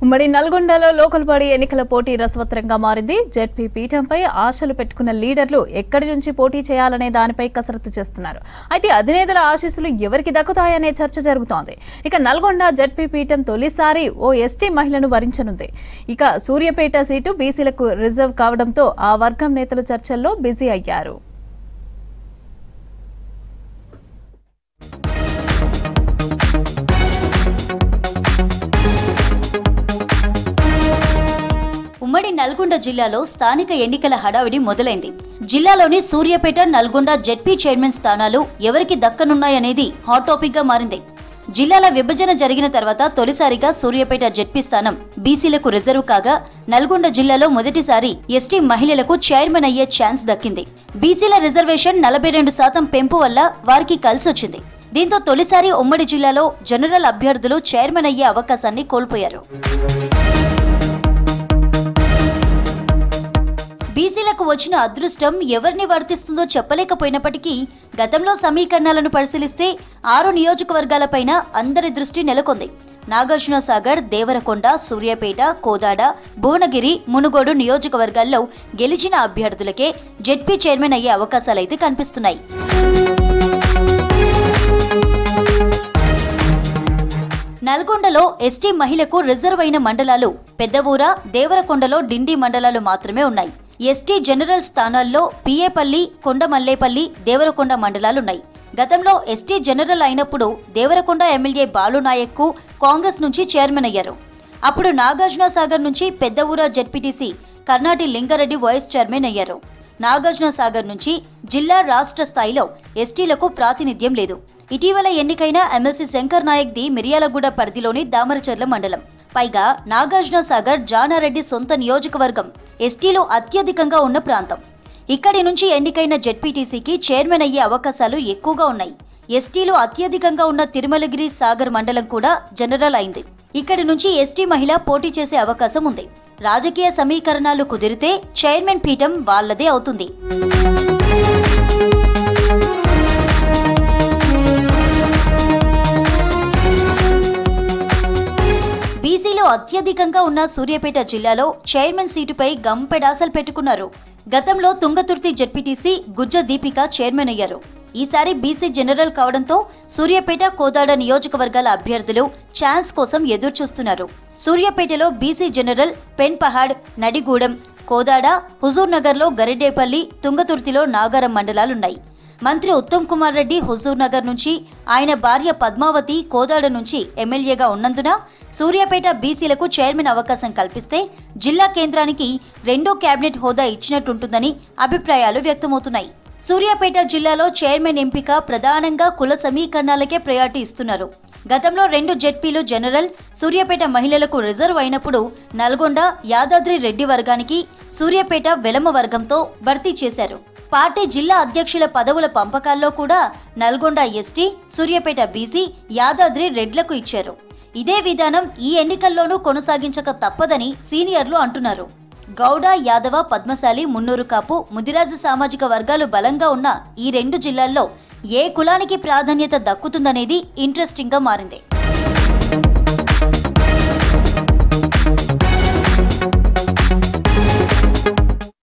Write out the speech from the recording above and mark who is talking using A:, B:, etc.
A: ఉమ్మడి నల్గొండలో local body ఎన్నికల పోటీ రసవత్తరంగా మారింది. జెడ్పీ పీఠంపై ఆశలు పెట్టుకున్న లీడర్లు ఎక్కడి నుంచి పోటీ చేయాలనే దానిపై కసరత్తు చేస్తున్నారు. అయితే అధినేతల ఆశీస్సులు ఎవరికి దక్కుతాయనే చర్చ జరుగుతోంది. ఇక నల్గొండ జెడ్పీ పీఠం తొలిసారి ఓ ఎస్టీ మహిళను వరించనుంది. ఇక సూర్యాపేట సీటు బీసీలకు రిజర్వ్ కావడంతో ఆ వర్గం నేతలు చర్చల్లో బిజీ అయ్యారు.
B: ఉమ్మడి నల్గొండ జిల్లాలో స్థానిక ఎన్నికల హడావిడి మొదలైంది. జిల్లాలోని సూర్యాపేట, నల్గొండ జెడ్పీ చైర్మన్ స్థానాలు ఎవరికి దక్కనున్నాయనేది హాట్ టాపిక్ గా మారింది. జిల్లాల విభజన జరిగిన తర్వాత తొలిసారిగా సూర్యాపేట జెడ్పీ స్థానం బీసీలకు రిజర్వ్ కాగా, నల్గొండ జిల్లాలో మొదటిసారి ఎస్టీ మహిళలకు చైర్మన్ అయ్యే ఛాన్స్ దక్కింది. బీసీల రిజర్వేషన్ 42% పెంపు వల్ల వారికి కలిసొచ్చింది. దీంతో తొలిసారి ఉమ్మడి జిల్లాలో జనరల్ అభ్యర్థులు చైర్మన్ అయ్యే అవకాశాన్ని కోల్పోయారు. బీసీలకు వచ్చిన అదృష్టం ఎవరిని వర్తిస్తుందో చెప్పలేకపోయినప్పటికీ గతంలో సమీకరణాలను పరిశీలిస్తే 6 నియోజకవర్గాలపైన అందరి దృష్టి నెలకొంది. నాగార్జునసాగర్, దేవరకొండ, సూర్యాపేట, కోదాడ, భువనగిరి, మునుగోడు నియోజకవర్గాల్లో గెలిచిన అభ్యర్థులకే జెడ్పీ చైర్మన్ అయ్యే అవకాశాలైతే కనిపిస్తున్నాయి. నల్గొండలో ఎస్టీ మహిళకు రిజర్వ్ అయిన మండలాలు పెద్దవూర, దేవరకొండలో డిండి మండలాలు మాత్రమే ఉన్నాయి. ఎస్టీ జనరల్ స్థానాల్లో పిఏపల్లి, కొండమల్లేపల్లి, దేవరకొండ మండలాలున్నాయి. గతంలో ఎస్టీ జనరల్ అయినప్పుడు దేవరకొండ ఎమ్మెల్యే బాలునాయక్కు కాంగ్రెస్ నుంచి చైర్మన్ అయ్యారు. అప్పుడు నాగార్జునసాగర్ నుంచి Peddavura ZPTC Karnati Lingareddy vice chairman అయ్యారు. నాగార్జునసాగర్ నుంచి జిల్లా, రాష్ట్ర స్థాయిలో ఎస్టీలకు ప్రాతినిధ్యం లేదు. ఇటీవల ఎన్నికైన ఎమ్మెల్సీ శంకర్ నాయక్ ది మిర్యాలగూడ పరిధిలోని దామరచర్ల మండలం. పైగా నాగార్జునసాగర్ జానారెడ్డి సొంత నియోజకవర్గం, ఎస్టీలు అత్యధికంగా ఉన్న ప్రాంతం. ఇక్కడి నుంచి ఎన్నికైన జెడ్పీటీసీకి చైర్మన్ అయ్యే అవకాశాలు ఎక్కువగా ఉన్నాయి. ఎస్టీలు అత్యధికంగా ఉన్న తిరుమలగిరి సాగర్ మండలం కూడా జనరల్ అయింది. ఇక్కడి నుంచి ఎస్టీ మహిళ పోటీ చేసే అవకాశం ఉంది. రాజకీయ సమీకరణాలు కుదిరితే చైర్మన్ పీఠం వాళ్లదే అవుతుంది. బీసీలో అత్యధికంగా ఉన్న సూర్యాపేట జిల్లాలో చైర్మన్ సీటుపై గంపెడాసలు పెట్టుకున్నారు. గతంలో తుంగతుర్తి జెడ్పీటీసీ గుజ్జ దీపిక చైర్మన్ అయ్యారు. ఈసారి బీసీ జనరల్ కావడంతో సూర్యాపేట, కోదాడ నియోజకవర్గాల అభ్యర్థులు ఛాన్స్ కోసం ఎదురుచూస్తున్నారు. సూర్యాపేటలో బీసీ జనరల్ పెన్పహాడ్, నడిగూడెం, కోదాడ, హుజూర్ నగర్లో గరిడేపల్లి, తుంగతుర్తిలో నాగారం మండలాలున్నాయి. మంత్రి ఉత్తమ్ కుమార్ రెడ్డి హుజూర్ నగర్ నుంచి, ఆయన భార్య పద్మావతి కోదాడ నుంచి ఎమ్మెల్యేగా ఉన్నందున సూర్యాపేట బీసీలకు చైర్మన్ అవకాశం కల్పిస్తే జిల్లా కేంద్రానికి 2వ కేబినెట్ హోదా ఇచ్చినట్టుంటుందని అభిప్రాయాలు వ్యక్తమవుతున్నాయి. సూర్యాపేట జిల్లాలో చైర్మన్ ఎంపిక ప్రధానంగా కుల సమీకరణాలకే ప్రయారిటీ ఇస్తున్నారు. గతంలో 2 జెడ్పీలు జనరల్, సూర్యాపేట మహిళలకు రిజర్వ్ అయినప్పుడు నల్గొండ యాదాద్రి రెడ్డి వర్గానికి, సూర్యాపేట వెలమ వర్గంతో భర్తీ చేశారు. పార్టీ జిల్లా అధ్యక్షుల పదవుల పంపకాల్లో కూడా నల్గొండ ఎస్టీ, సూర్యాపేట బీసీ, యాదాద్రి రెడ్లకు ఇచ్చారు. ఇదే విధానం ఈ ఎన్నికల్లోనూ కొనసాగించక తప్పదని సీనియర్లు అంటున్నారు. గౌడ, యాదవ, పద్మశాలి, మున్నూరు కాపు, ముదిరాజు సామాజిక వర్గాలు బలంగా ఉన్న ఈ 2 జిల్లాల్లో ఏ కులానికి ప్రాధాన్యత దక్కుతుందనేది ఇంట్రెస్టింగ్ గా మారింది.